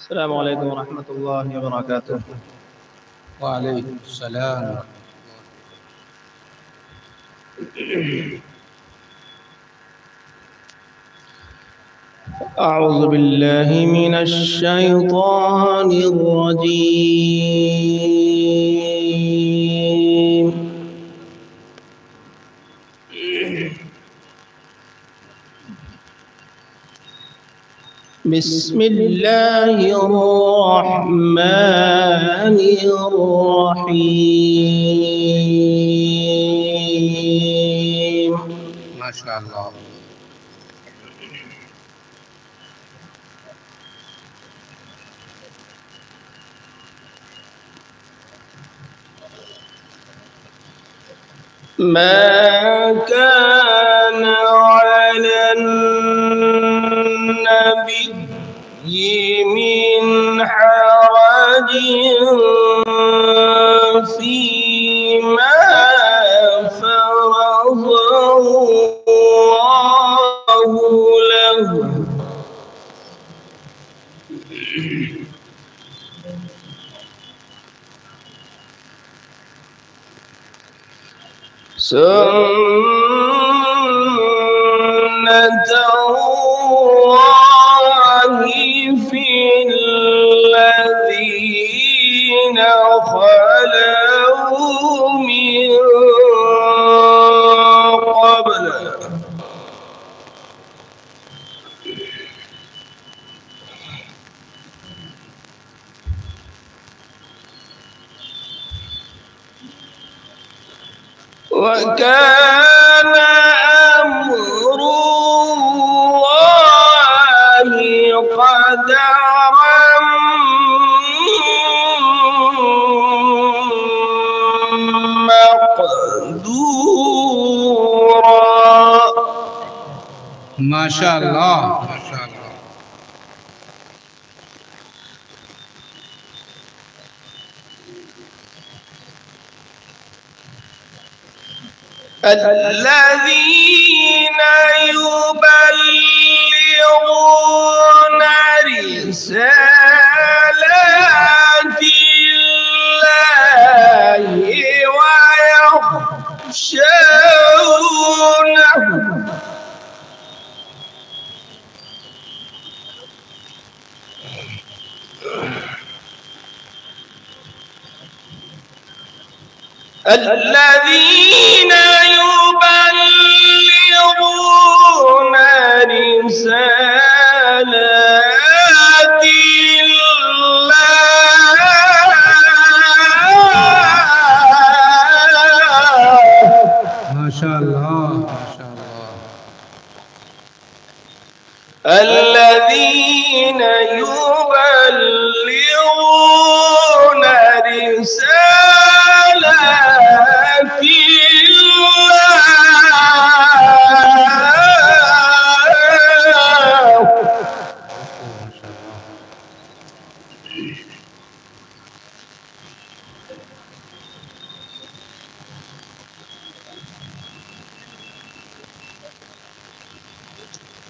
السلام عليكم ورحمة الله وبركاته. وعليكم السلام. أعوذ بالله من الشيطان الرجيم. بسم الله الرحمن الرحيم. ما شاء الله. ما كان على النبي من حرج فيما فرض الله له، سنة الله في الذين خلوا من قبل، وكان أمر الله قدرا مقدورا. ما شاء الله. ما شاء الله. الذين يبلغون رسالات الله ويخشونه، الذين يبلغون رسالات الله. ما شاء الله. ما شاء الله. الذين يبلغون رسالات الله.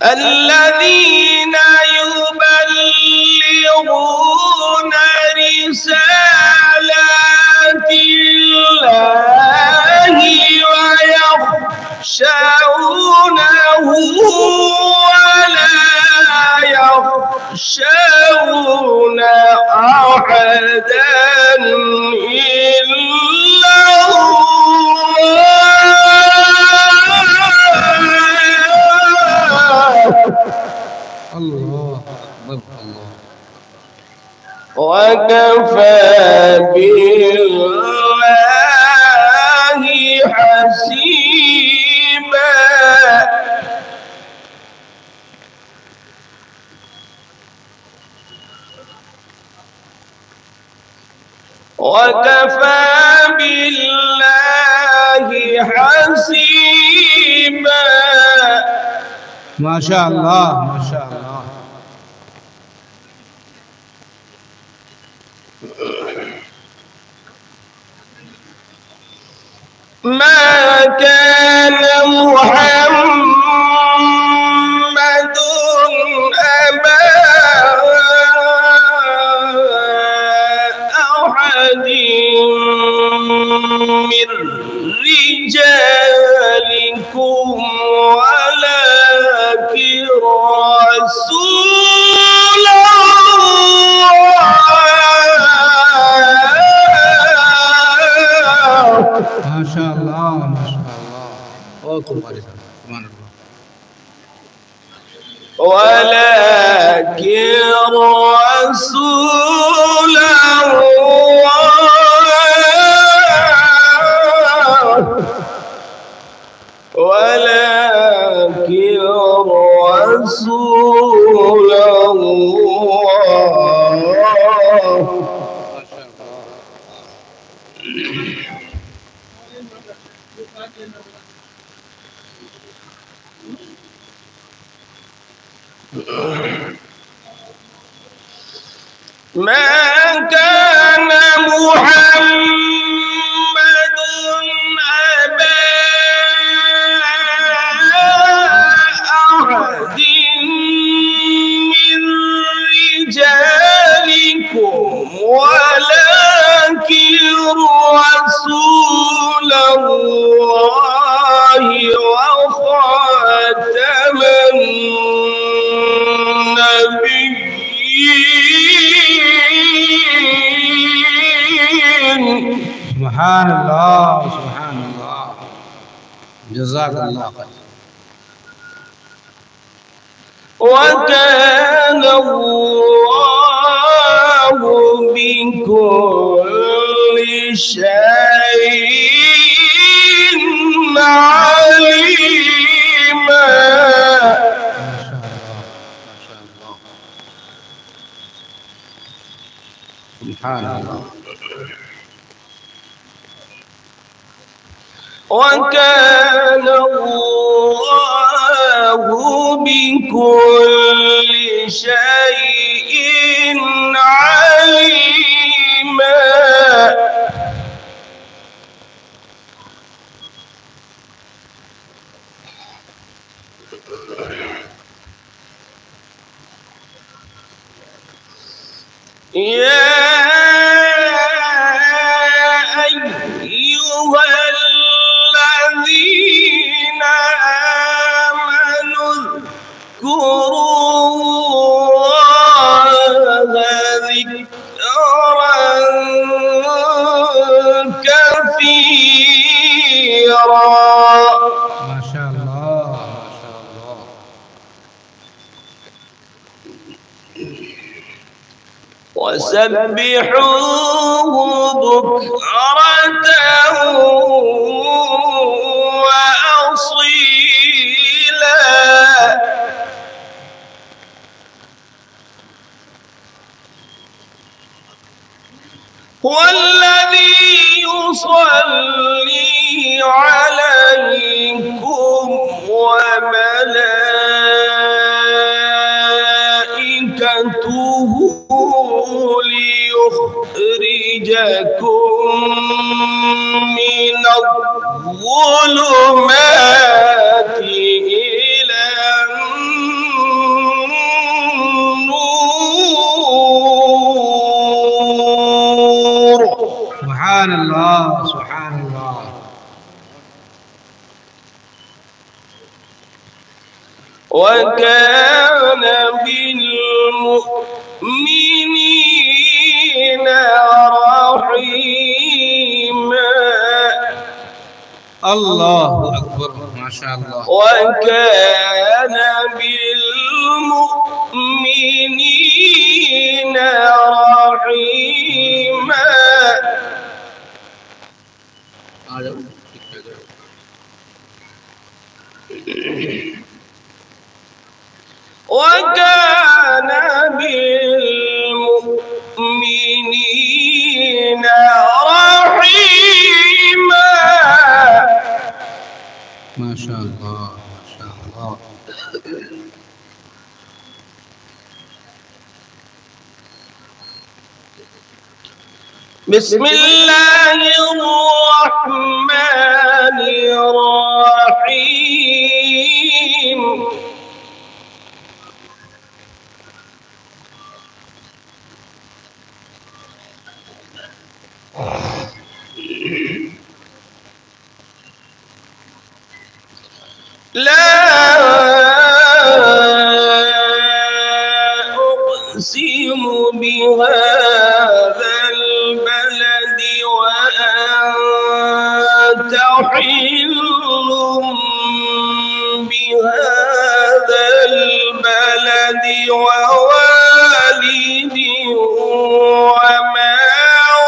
الذين يبلغون رسالات الله ويخشونه ولا يخشون أحدا إلا الله أكبر. الله. وكفى بالله حسيبا. وكفى بالله حسيبا. ما شاء الله. ما شاء الله. ما كان محمد أبا يقول وارثا. سبحان الله. ولكن رسول الله ما كان محمد أبا أحد من رجالكم ولكن رسول الله وخاتم النبيين. سبحان الله سبحان الله. جزاك الله خير. وكان الله بكل شيء عليما. ما شاء الله. سبحان الله. وكان الله بكل شيء عليما. يا أيها الذين آمنوا اذكروا الله ذكرا كثيرا. ما شاء الله ما شاء الله. وسبحوه بكرة وأصيلا. هو الذي يصلي عليكم وملائكته ليخرجكم من الظلمات إلى النور. سبحان الله سبحان الله. وكان بالمؤمنين رحيما. الله أكبر. ما شاء الله. وكان بالمؤمنين رحيما. وكان بالمؤمنين رحيما. ما شاء الله ما شاء الله. بسم الله الرحمن الرحيم. لا أقسم بهذا البلد وأنت حل ووالد وما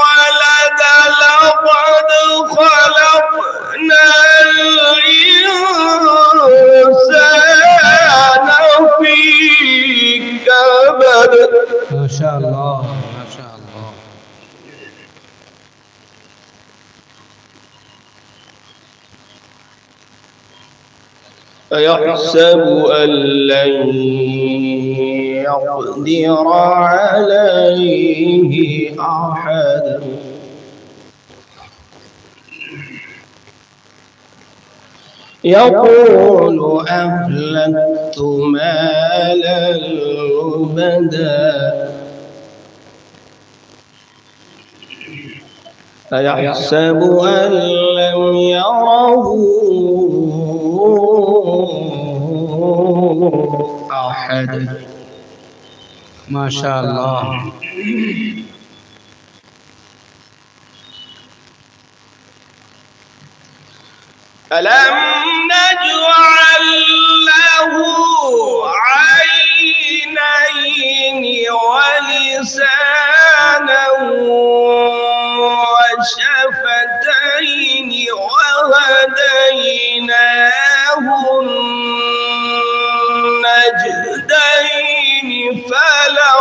ولد لقد خلقنا الإنسان في كبد. ما شاء الله ما شاء الله. أيحسب أن لن يقدر عليه أحد يقول أهلكت مالا لبدا أيحسب أن لم يره أحد. ما شاء الله. ألم نجعل له عينين ولسانا وشفتين وهديناه النجدين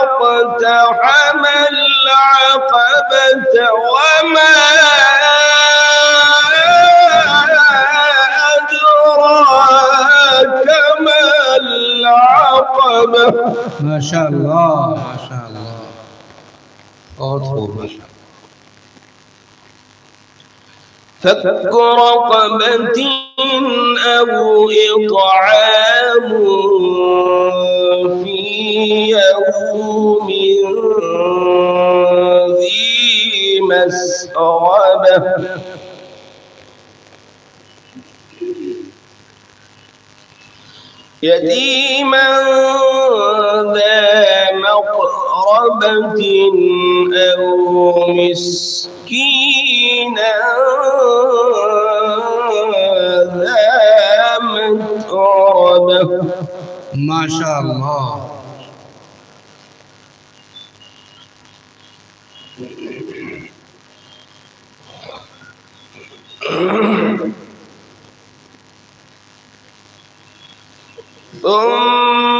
فلاقتحم العقبة وما أدراك ما العقبة. ما شاء الله ما شاء الله. बहुत खूब. فك رقبة أو إطعام في يوم ذي مسغبة يتيما ذا مقربة أو مسكينا ذا متربة. ما شاء الله.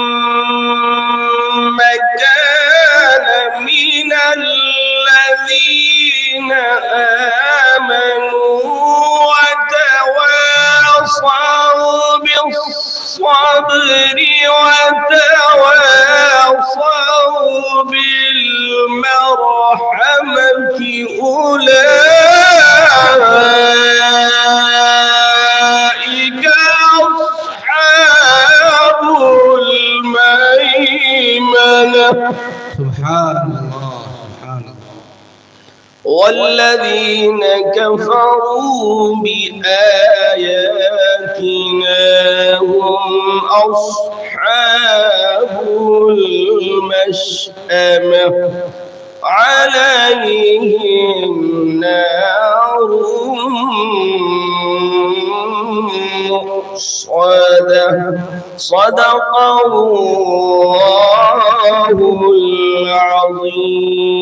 ثم كان من الذين آمنوا وتواصوا بالصبر وتواصوا بالمرحمة أولئك أصحاب الميمنة. سبحان الله سبحان الله. والذين كفروا بآياتنا هم أصحاب المشأمة عليهم نار مؤصدة. صدق الله العظيم.